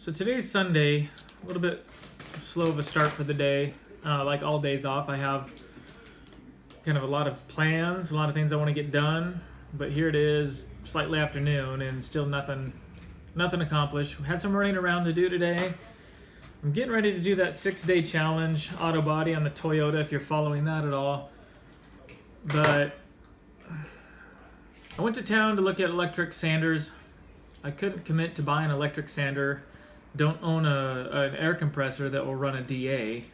So today's Sunday, a little bit slow of a start for the day. Like all days off, I have kind of a lot of plans, a lot of things I want to get done. But here it is, slightly afternoon, and still nothing accomplished. We had some running around to do today. I'm getting ready to do that 6-day challenge, auto body on the Toyota, if you're following that at all. But I went to town to look at electric sanders. I couldn't commit to buying an electric sander. Don't own an air compressor that will run a DA.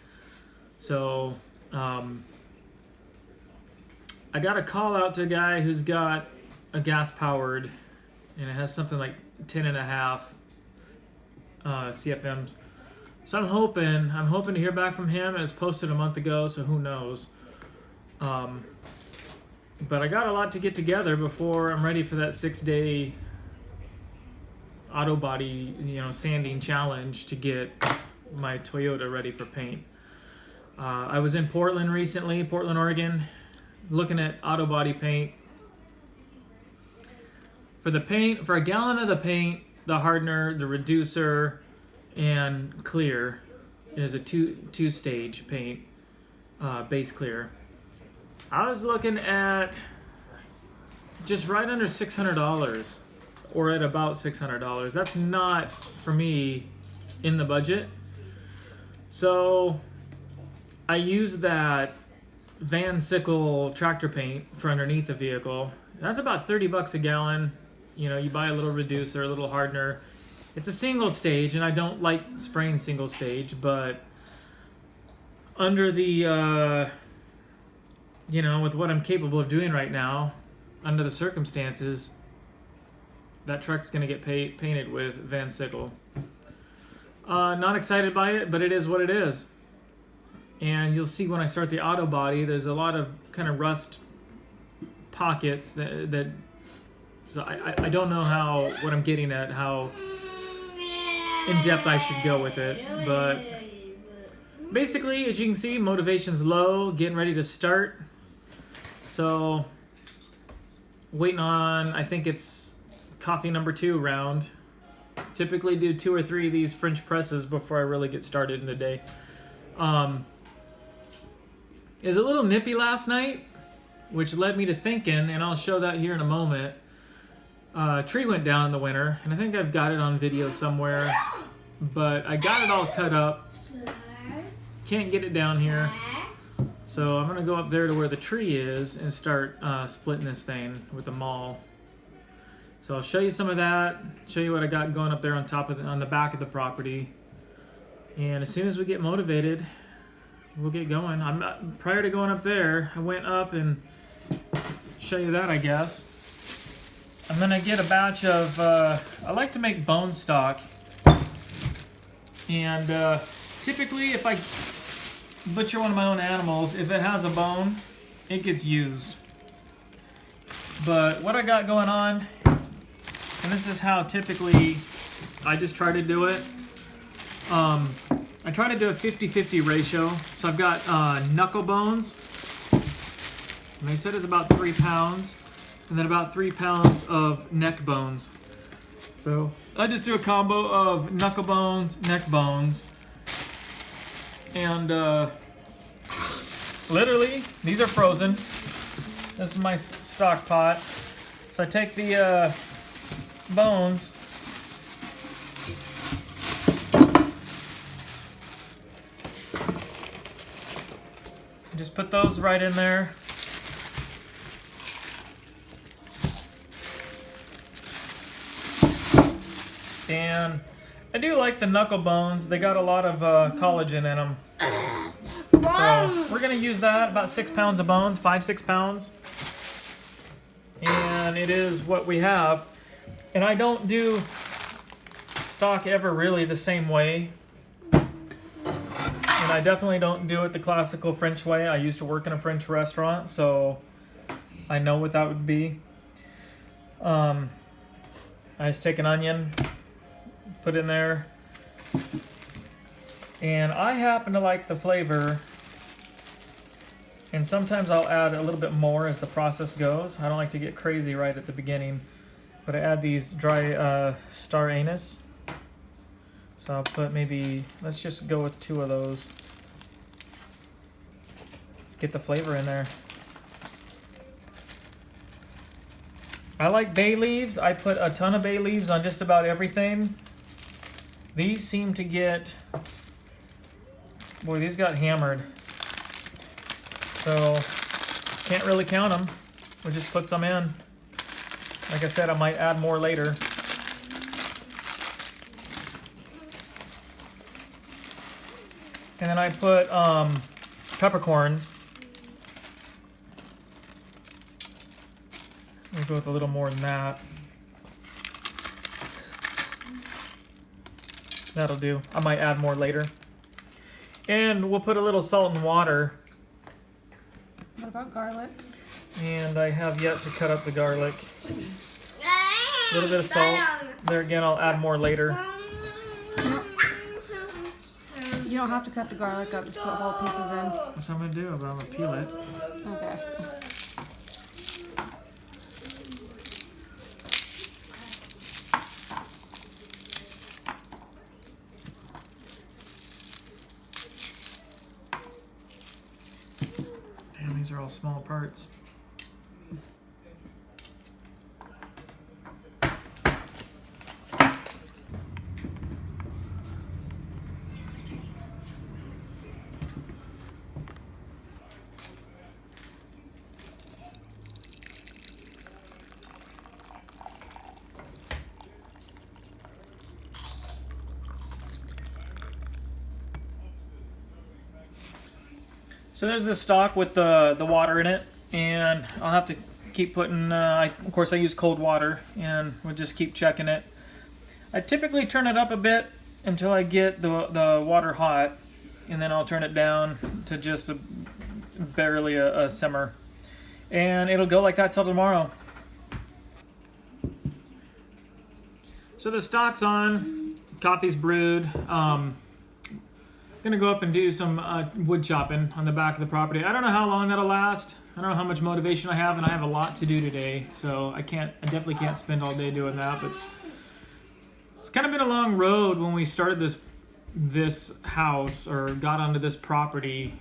So I got a call out to a guy who's got a gas powered, and it has something like 10.5 CFMs. So I'm hoping to hear back from him. It was posted a month ago, so who knows. But I got a lot to get together before I'm ready for that 6-day auto body, sanding challenge to get my Toyota ready for paint. I was in Portland recently, Portland, Oregon, looking at auto body paint. For a gallon of the paint, the hardener, the reducer, and clear is a two-stage paint, base clear. I was looking at just right under $600, or at about $600. That's not, for me, in the budget. So I used that Van Sickle tractor paint for underneath the vehicle. That's about $30 a gallon. You buy a little reducer, a little hardener. It's a single stage, and I don't like spraying single stage, but under the, with what I'm capable of doing right now, under the circumstances, that truck's going to get painted with Van Sickle. Not excited by it, but it is what it is. And you'll see when I start the auto body, there's a lot of kind of rust pockets that so I don't know what I'm getting at, how in depth I should go with it. But basically, as you can see, motivation's low, getting ready to start. So waiting on, I think it's coffee number 2 round. Typically do 2 or 3 of these French presses before I really get started in the day. It was a little nippy last night, which led me to thinking, and I'll show that here in a moment. A tree went down in the winter, and I think I've got it on video somewhere, but I got it all cut up. Can't get it down here. So I'm going to go up there to where the tree is and start splitting this thing with the maul. So I'll show you some of that, show you what I got going up there on the back of the property. And as soon as we get motivated, we'll get going. Prior to going up there, I went up and show you that, I guess. I'm gonna get a batch of, I like to make bone stock. And typically if I butcher one of my own animals, if it has a bone, it gets used. But what I got going on, and this is how typically I just try to do it. I try to do a 50-50 ratio. So I've got knuckle bones, and they said it's about 3 pounds, and then about 3 pounds of neck bones. So I just do a combo of knuckle bones, neck bones, and literally, these are frozen. This is my stock pot. So I take the bones, just put those right in there. And I do like the knuckle bones. They got a lot of collagen in them. So we're going to use that, about 6 pounds of bones, 5-6 pounds. And it is what we have. And I don't do stock ever really the same way. And I definitely don't do it the classical French way. I used to work in a French restaurant, so I know what that would be. I just take an onion, put in there. And I happen to like the flavor, and sometimes I'll add a little bit more as the process goes. I don't like to get crazy right at the beginning, but I add these dry star anise. So I'll put maybe, let's just go with 2 of those. Let's get the flavor in there. I like bay leaves. I put a ton of bay leaves on just about everything. These seem to get, boy, these got hammered. So, can't really count them. We'll just put some in. Like I said, I might add more later. And then I put peppercorns. We'll go with a little more than that. That'll do. I might add more later. And we'll put a little salt and water. What about garlic? And I have yet to cut up the garlic. A little bit of salt. There again, I'll add more later. You don't have to cut the garlic up, just put whole pieces in. That's what I'm going to do, but I'm going to peel it. Okay. Damn, these are all small parts. So there's this stock with the water in it, and I'll have to keep putting, of course I use cold water, and we'll just keep checking it. I typically turn it up a bit until I get the water hot, and then I'll turn it down to just barely a simmer. And it'll go like that till tomorrow. So the stock's on, coffee's brewed. Gonna go up and do some wood chopping on the back of the property. I don't know how long that'll last. I don't know how much motivation I have, and I have a lot to do today, so I definitely can't spend all day doing that. But it's kind of been a long road when we started this house or got onto this property.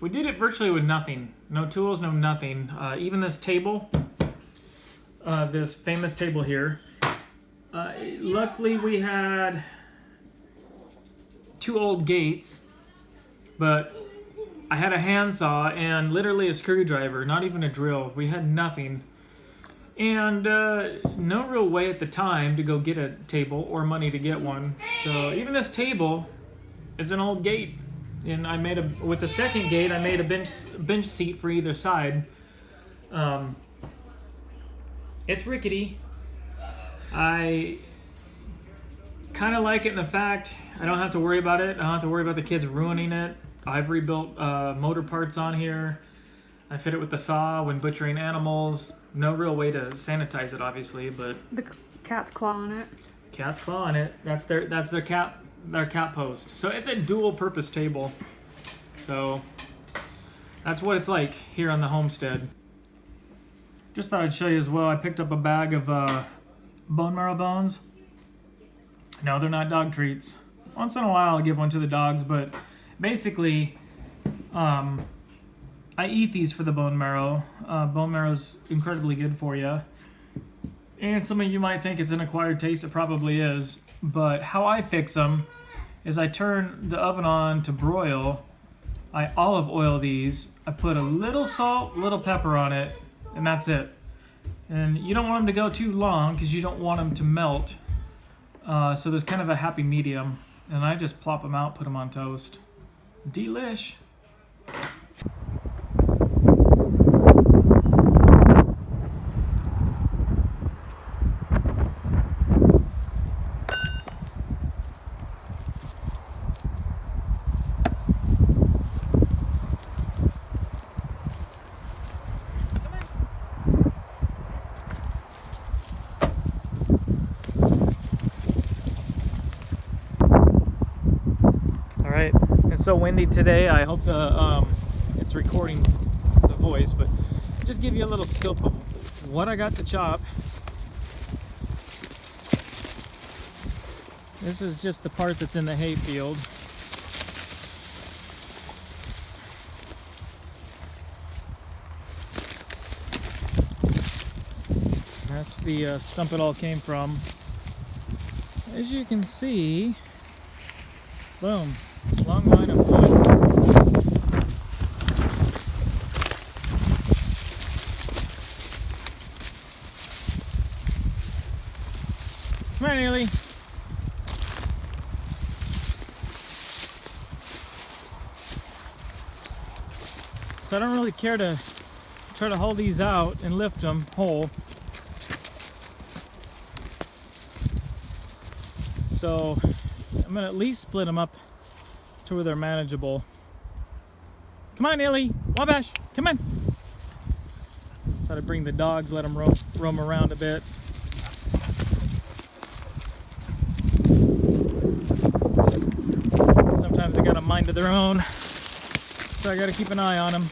We did it virtually with nothing, no tools, no nothing. Even this table, this famous table here. Luckily, we had 2 old gates, but I had a handsaw and literally a screwdriver, not even a drill. We had nothing. And no real way at the time to go get a table or money to get one. So even this table, it's an old gate. And I made with the second gate, I made a bench seat for either side. It's rickety. I kind of like it in the fact I don't have to worry about it. I don't have to worry about the kids ruining it. I've rebuilt motor parts on here. I fit it with the saw when butchering animals. No real way to sanitize it, obviously, but The cat's claw on it. cat's claw on it. That's their cat post. So it's a dual purpose table. So that's what it's like here on the homestead. Just thought I'd show you as well. I picked up a bag of bone marrow bones. No, they're not dog treats. Once in a while I'll give one to the dogs, but basically I eat these for the bone marrow. Bone marrow's incredibly good for you. And some of you might think it's an acquired taste. It probably is. But how I fix them is I turn the oven on to broil. I olive oil these. I put a little salt, little pepper on it, and that's it. And you don't want them to go too long because you don't want them to melt. So there's kind of a happy medium. And I just plop them out, put them on toast. Delish. It's so windy today. I hope it's recording the voice, but just give you a little scope of what I got to chop. This is just the part that's in the hay field. That's the stump it all came from. As you can see, boom, long line of wood. Come on, Neely. So I don't really care to try to haul these out and lift them whole. So I'm gonna at least split them up to where they're manageable. Come on, Neely. Wabash, come on. Thought I'd bring the dogs, let them roam around a bit. Sometimes they got a mind of their own, so I gotta keep an eye on them.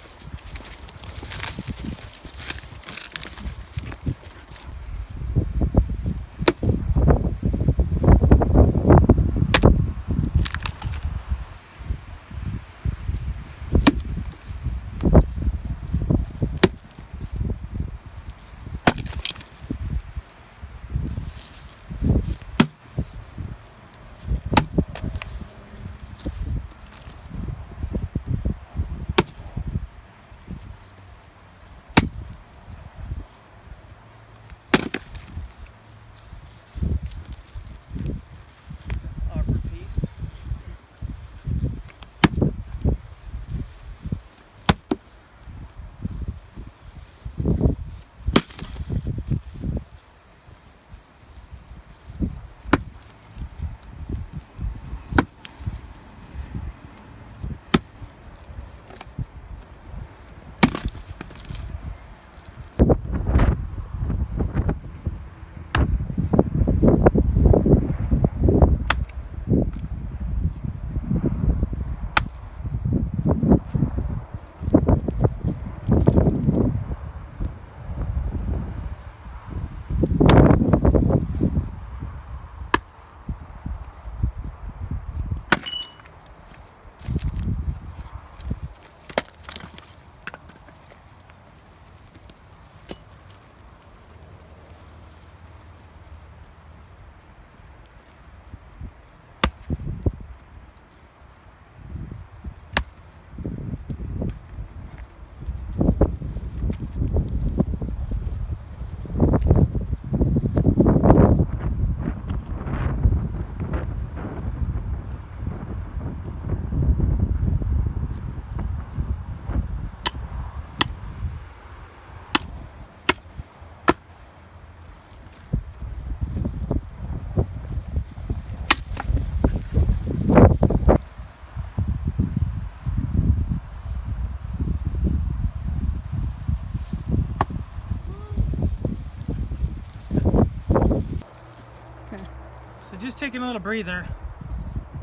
Just taking a little breather.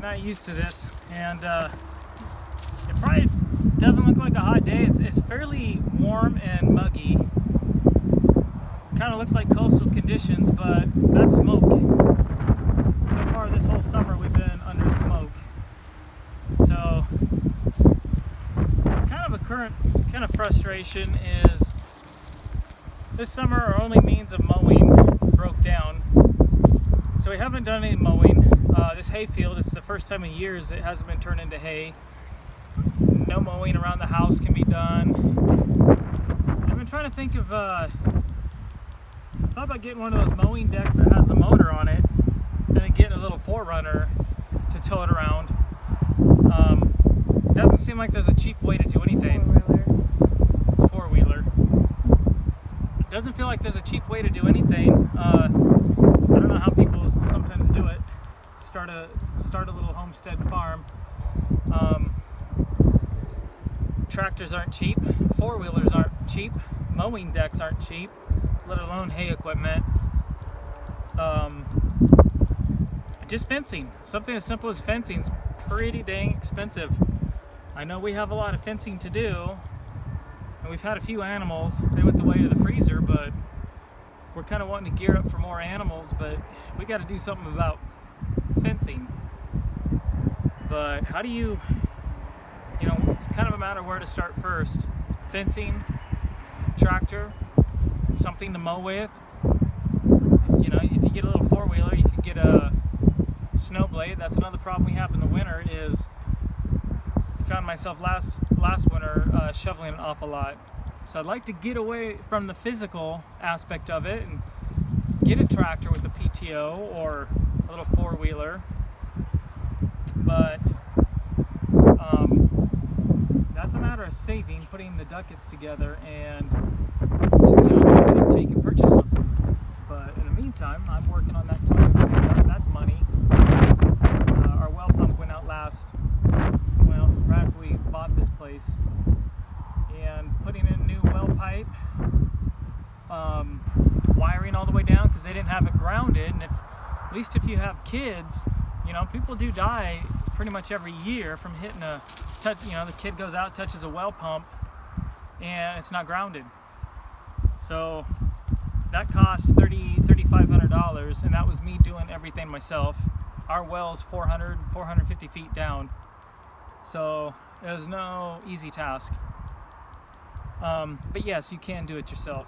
Not used to this, and it probably doesn't look like a hot day. It's fairly warm and muggy. Kind of looks like coastal conditions, but that's smoke. So far this whole summer we've been under smoke. So kind of a current kind of frustration is this summer our only means of mowing broke down. So we haven't done any mowing. This hay field is the first time in years it hasn't been turned into hay. No mowing around the house can be done. I've been trying to think of, thought about getting one of those mowing decks that has the motor on it, and then getting a little 4Runner to tow it around. Doesn't seem like there's a cheap way to do anything. Four-wheeler. Doesn't feel like there's a cheap way to do anything. I don't know how people sometimes do it. Start a little homestead farm. Tractors aren't cheap. Four-wheelers aren't cheap. Mowing decks aren't cheap, let alone hay equipment. Just fencing. Something as simple as fencing is pretty dang expensive. I know we have a lot of fencing to do, and we've had a few animals. They went the way of the freezer, but we're kind of wanting to gear up for more animals, but we got to do something about fencing. But how do you, it's kind of a matter of where to start first. Fencing, tractor, something to mow with. If you get a little four-wheeler, you could get a snow blade. That's another problem we have in the winter is I found myself last winter shoveling an awful lot. So I'd like to get away from the physical aspect of it and get a tractor with a PTO or a little four-wheeler. But that's a matter of saving, putting the ducats together, and to take and purchase something. But in the meantime, I'm working on that Toyota. That's money. Our well pump went out right after we bought this place, and putting in new well pipe, wiring all the way down because they didn't have it grounded. And at least if you have kids, people do die pretty much every year from hitting the kid goes out, touches a well pump, and it's not grounded. So that cost $3,500, and that was me doing everything myself. Our well's 450 feet down, so it was no easy task. But yes, you can do it yourself.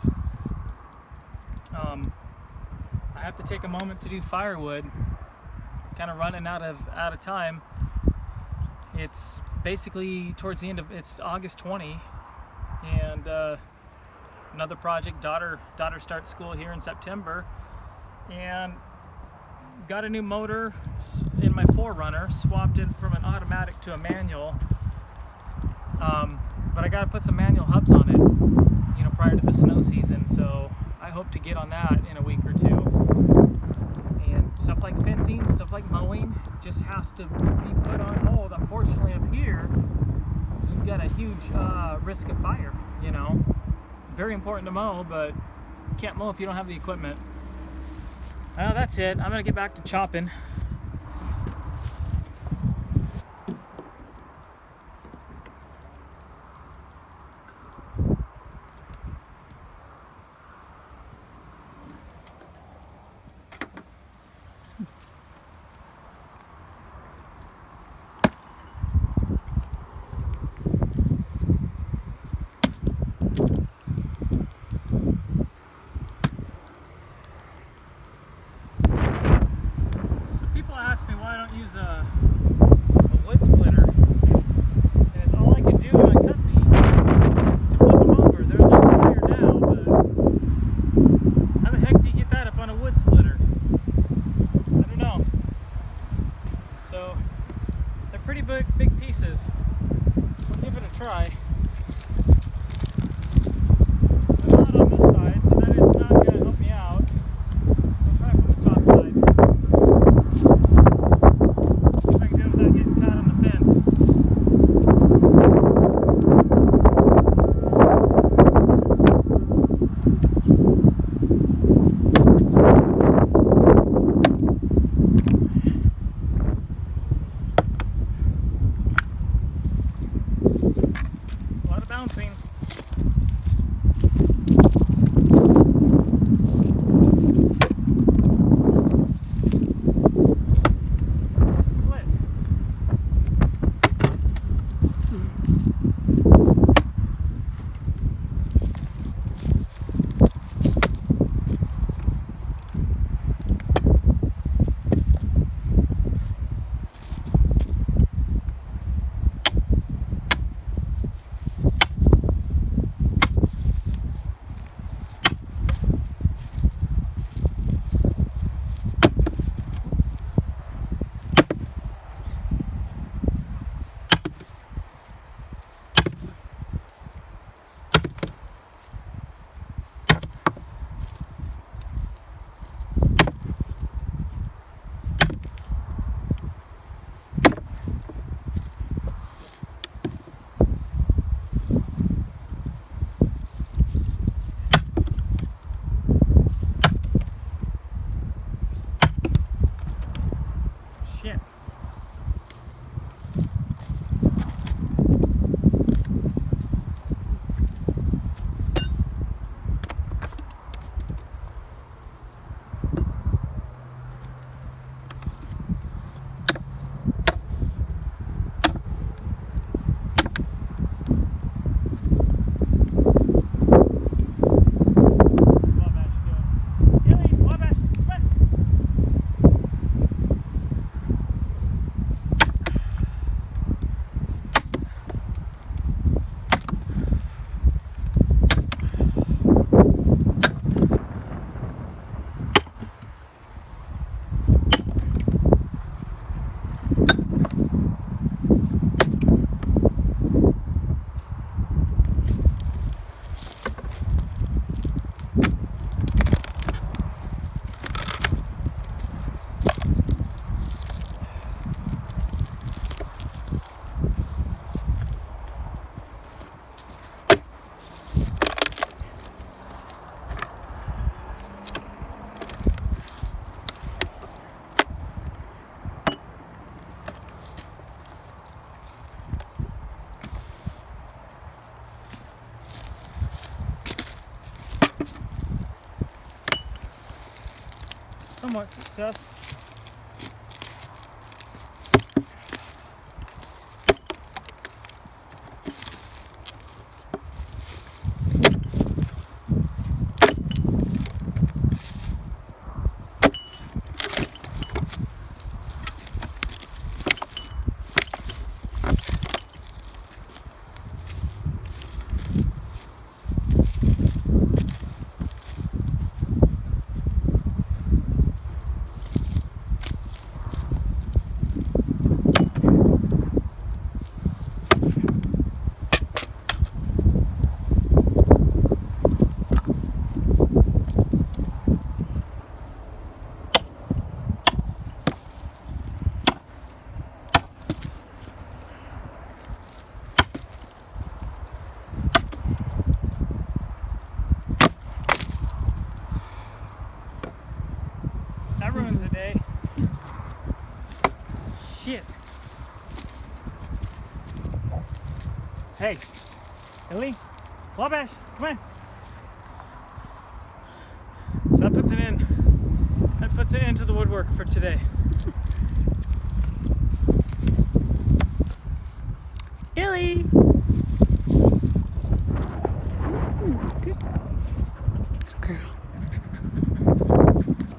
I have to take a moment to do firewood. Kind of running out of time. It's basically towards the end of it's August 20, and another project. Daughter starts school here in September, and got a new motor in my 4Runner. Swapped it from an automatic to a manual. But I got to put some manual hubs on it, prior to the snow season. So I hope to get on that in a week or two. And stuff like fencing, stuff like mowing, just has to be put on hold. Unfortunately, up here, you've got a huge risk of fire. Very important to mow, but you can't mow if you don't have the equipment. Well, that's it. I'm gonna get back to chopping. Ask me why I don't use a wood splitter, and it's all I can do when I cut these to flip them over. They're a little drier now, but how the heck do you get that up on a wood splitter? I don't know. So they're pretty big pieces. We'll give it a try. So not on this side, so that is not going to help me out. I'll try from the top side. Bouncing. Split. Shit. somewhat success. That ruins a day. Shit. Hey, Ellie, Wabash, come on. So that puts an end to the woodwork for today. Illy! Good. Good girl.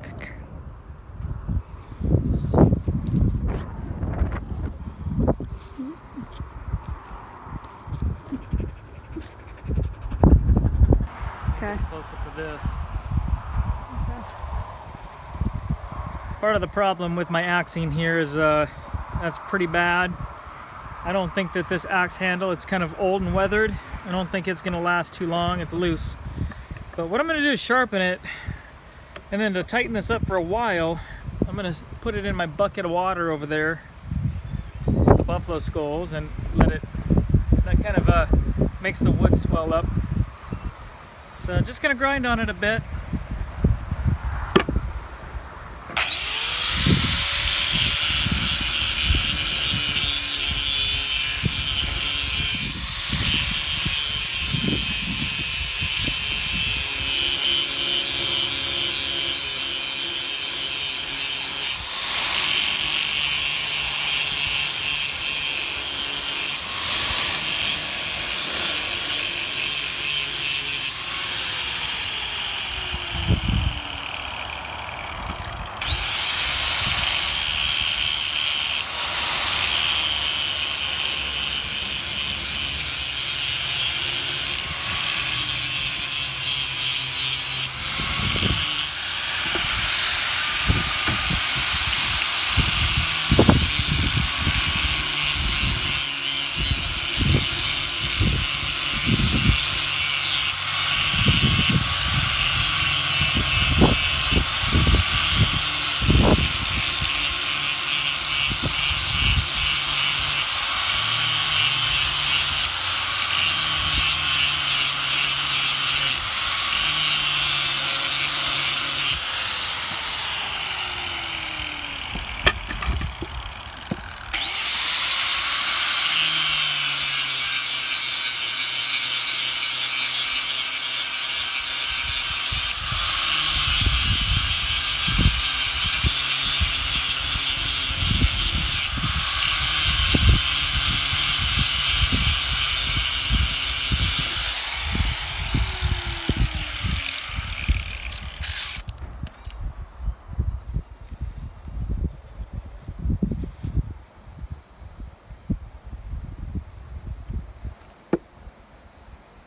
Good girl. Okay. Close up for this. Part of the problem with my axing here is that's pretty bad. I don't think that this axe handle, it's kind of old and weathered. I don't think it's gonna last too long. It's loose. But what I'm gonna do is sharpen it, and then to tighten this up for a while, I'm gonna put it in my bucket of water over there with the buffalo skulls and let it, that kind of makes the wood swell up. So I'm just gonna grind on it a bit.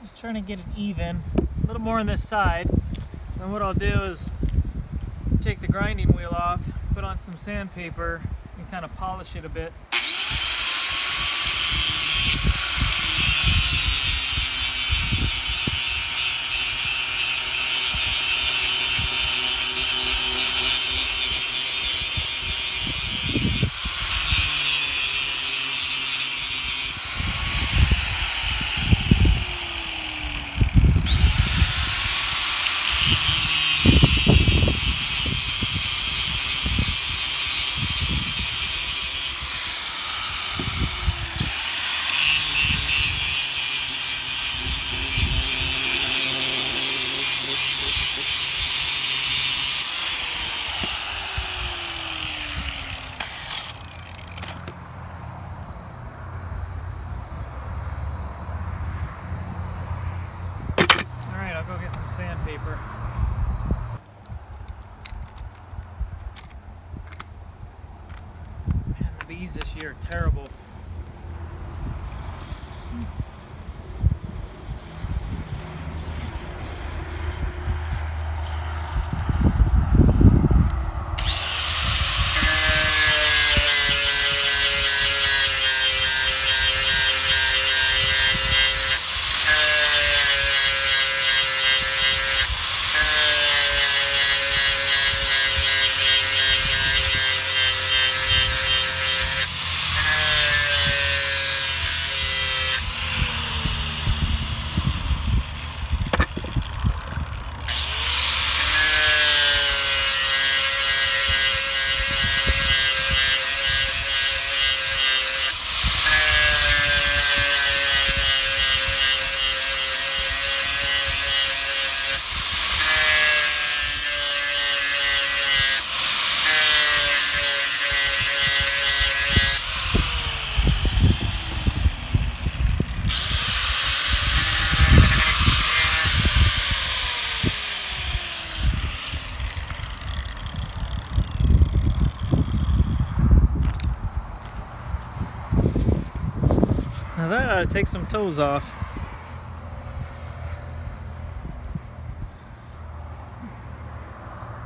Just trying to get it even, a little more on this side. And what I'll do is take the grinding wheel off, put on some sandpaper, and kind of polish it a bit. sandpaper. Man, the bees this year are terrible. Now that ought to take some toes off.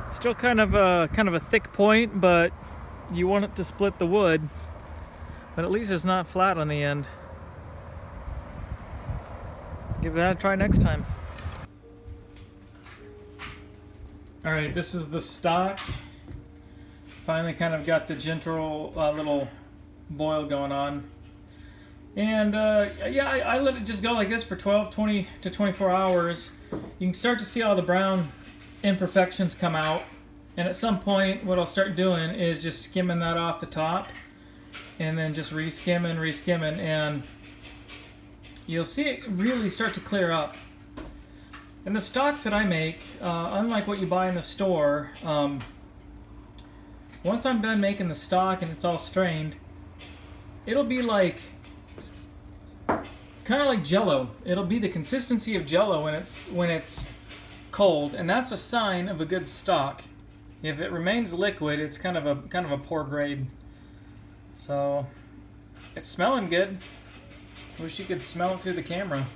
Still kind of a thick point, but you want it to split the wood. But at least it's not flat on the end. Give that a try next time. All right, this is the stock. Finally kind of got the gentle little boil going on. And yeah, I let it just go like this for 20 to 24 hours. You can start to see all the brown imperfections come out. And at some point, what I'll start doing is just skimming that off the top. And then just re-skimming, and you'll see it really start to clear up. And the stocks that I make, unlike what you buy in the store, once I'm done making the stock and it's all strained, it'll be like kind of like Jello. It'll be the consistency of Jello when it's cold, and that's a sign of a good stock. If it remains liquid, it's kind of a poor grade. So it's smelling good. Wish you could smell it through the camera.